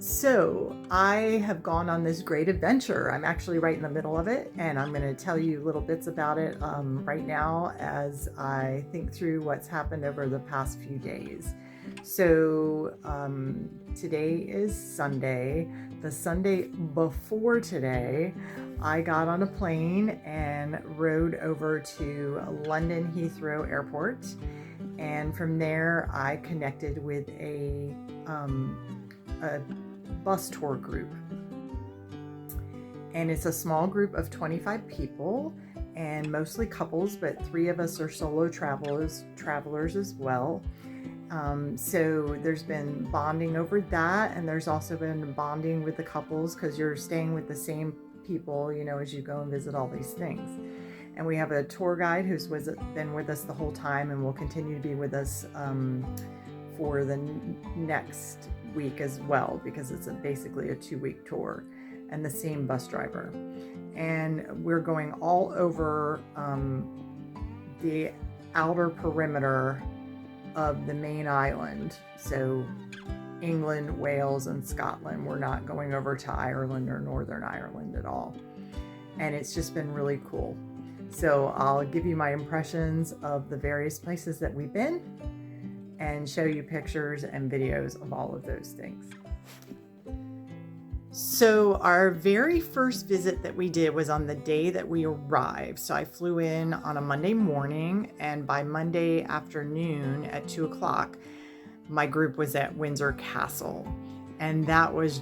So I have gone on this great adventure. I'm actually right in the middle of it, and I'm going to tell you little bits about it right now as I think through what's happened over the past few days. So today is Sunday. The Sunday before today, I got on a plane and rode over to London Heathrow Airport. And from there, I connected with a bus tour group, and it's a small group of 25 people and mostly couples, but 3 of us are solo travelers as well. So there's been bonding over that, and there's also been bonding with the couples because you're staying with the same people, as you go and visit all these things. And we have a tour guide who's been with us the whole time and will continue to be with us for the next week as well, because it's basically a 2-week tour, and the same bus driver. And we're going all over the outer perimeter of the main island. So England, Wales, and Scotland. We're not going over to Ireland or Northern Ireland at all. And it's just been really cool. So I'll give you my impressions of the various places that we've been and show you pictures and videos of all of those things. So our very first visit that we did was on the day that we arrived. So I flew in on a Monday morning, and by Monday afternoon at 2:00, my group was at Windsor Castle. And that was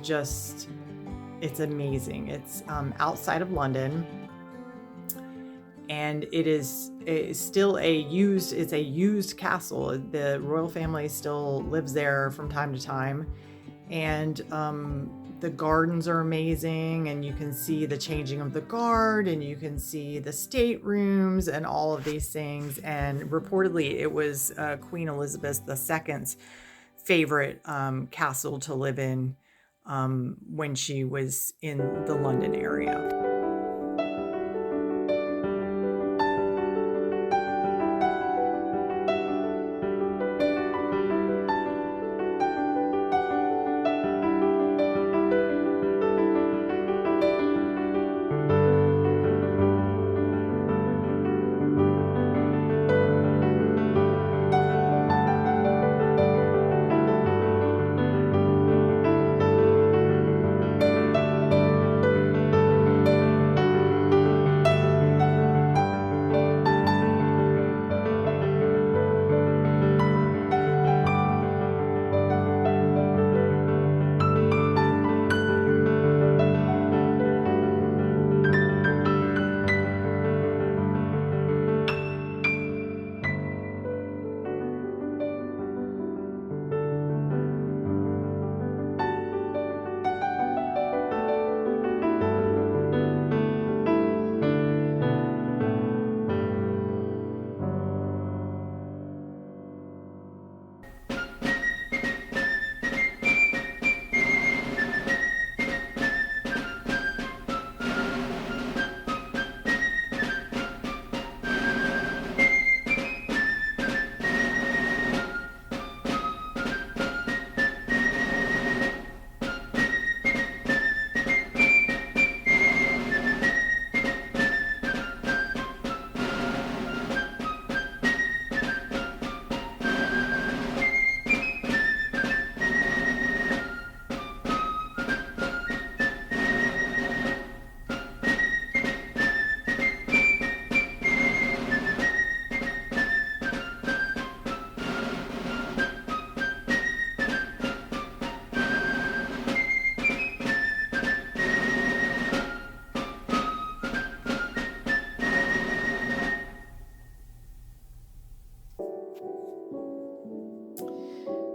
it's amazing. It's outside of London. And it's still a used castle. The royal family still lives there from time to time. And the gardens are amazing, and you can see the changing of the guard, and you can see the staterooms and all of these things. And reportedly it was Queen Elizabeth II's favorite castle to live in when she was in the London area.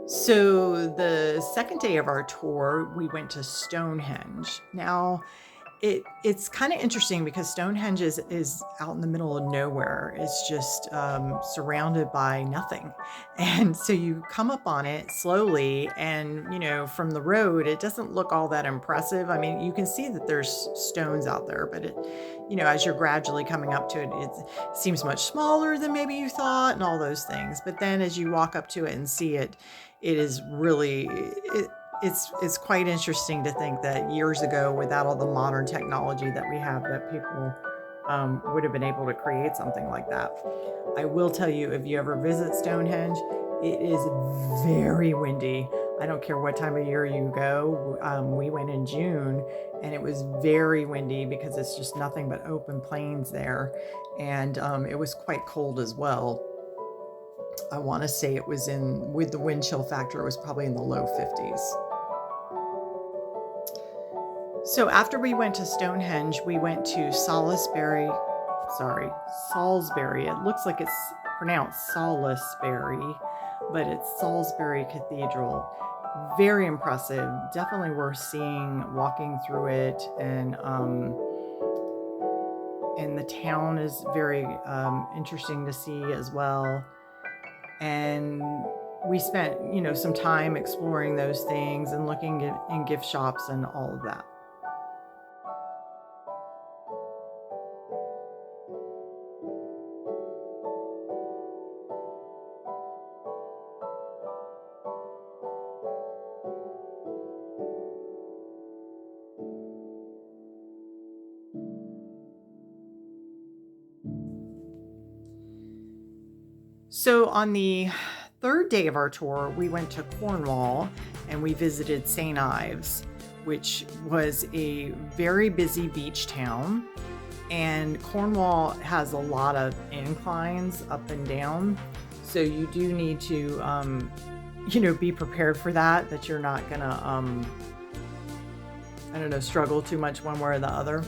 So the second day of our tour, we went to Stonehenge. Now, it's kind of interesting because Stonehenge is out in the middle of nowhere. It's just surrounded by nothing. And so you come up on it slowly, and from the road, it doesn't look all that impressive. I mean, you can see that there's stones out there, but as you're gradually coming up to it, it seems much smaller than maybe you thought, and all those things. But then as you walk up to it and see it, it is really it's quite interesting to think that years ago, without all the modern technology that we have, that people would have been able to create something like that. I will tell you, if you ever visit Stonehenge, it is very windy. I don't care what time of year you go. We went in June, and it was very windy because it's just nothing but open plains there, and it was quite cold as well. I want to say it was with the wind chill factor, it was probably in the low 50s. So after we went to Stonehenge, we went to Salisbury. It looks like it's pronounced Salisbury, but it's Salisbury Cathedral. Very impressive. Definitely worth seeing, walking through it, and the town is very interesting to see as well. And we spent, some time exploring those things and looking in gift shops and all of that. So on the third day of our tour, we went to Cornwall and we visited St. Ives, which was a very busy beach town. And Cornwall has a lot of inclines up and down. So you do need to, be prepared for that you're not gonna, struggle too much one way or the other.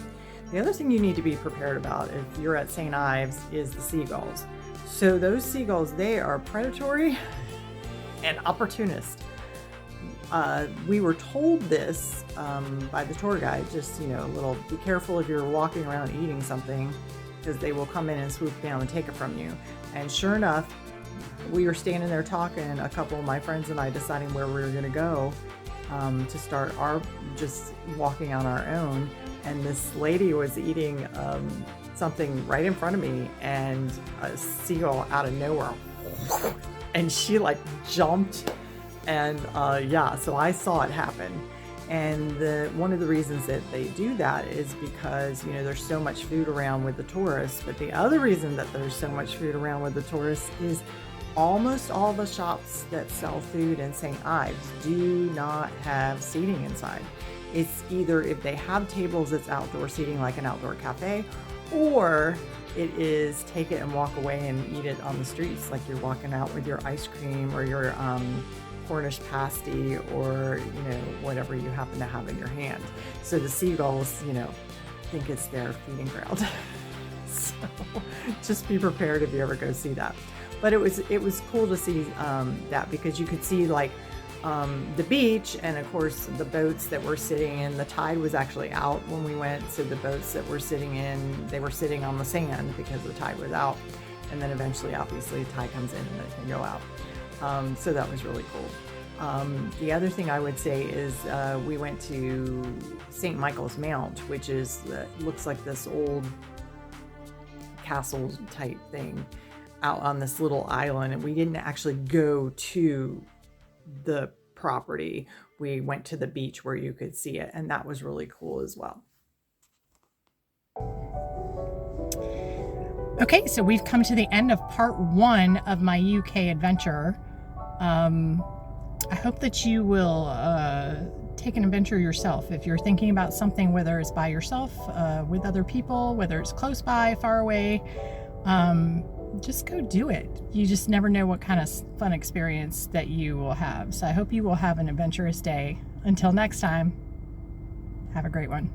The other thing you need to be prepared about if you're at St. Ives is the seagulls. So those seagulls, they are predatory and opportunist. We were told this by the tour guide, just, be careful if you're walking around eating something, because they will come in and swoop down and take it from you. And sure enough, we were standing there talking, a couple of my friends and I deciding where we were going to go to start just walking on our own. And this lady was eating something right in front of me, and a seagull out of nowhere, and she jumped, and so I saw it happen. And one of the reasons that they do that is because there's so much food around with the tourists. But the other reason that there's so much food around with the tourists is almost all the shops that sell food in St. Ives do not have seating inside. It's either, if they have tables, it's outdoor seating like an outdoor cafe, or it is take it and walk away and eat it on the streets, like you're walking out with your ice cream or your Cornish pasty, or whatever you happen to have in your hand. So the seagulls, think it's their feeding ground. So just be prepared if you ever go see that. But it was cool to see that, because you could see the beach, and of course the boats that were sitting in. The tide was actually out when we went, so the boats that were sitting in, they were sitting on the sand because the tide was out. And then eventually, obviously, the tide comes in and they can go out. So that was really cool. The other thing I would say is we went to St. Michael's Mount, which is looks like this old castle type thing out on this little island, and we didn't actually go to the property. We went to the beach where you could see it, and that was really cool as well. Okay, so we've come to the end of part 1 of my UK adventure. I hope that you will take an adventure yourself. If you're thinking about something, whether it's by yourself, with other people, whether it's close by, far away, just go do it. You just never know what kind of fun experience that you will have. So I hope you will have an adventurous day. Until next time, have a great one.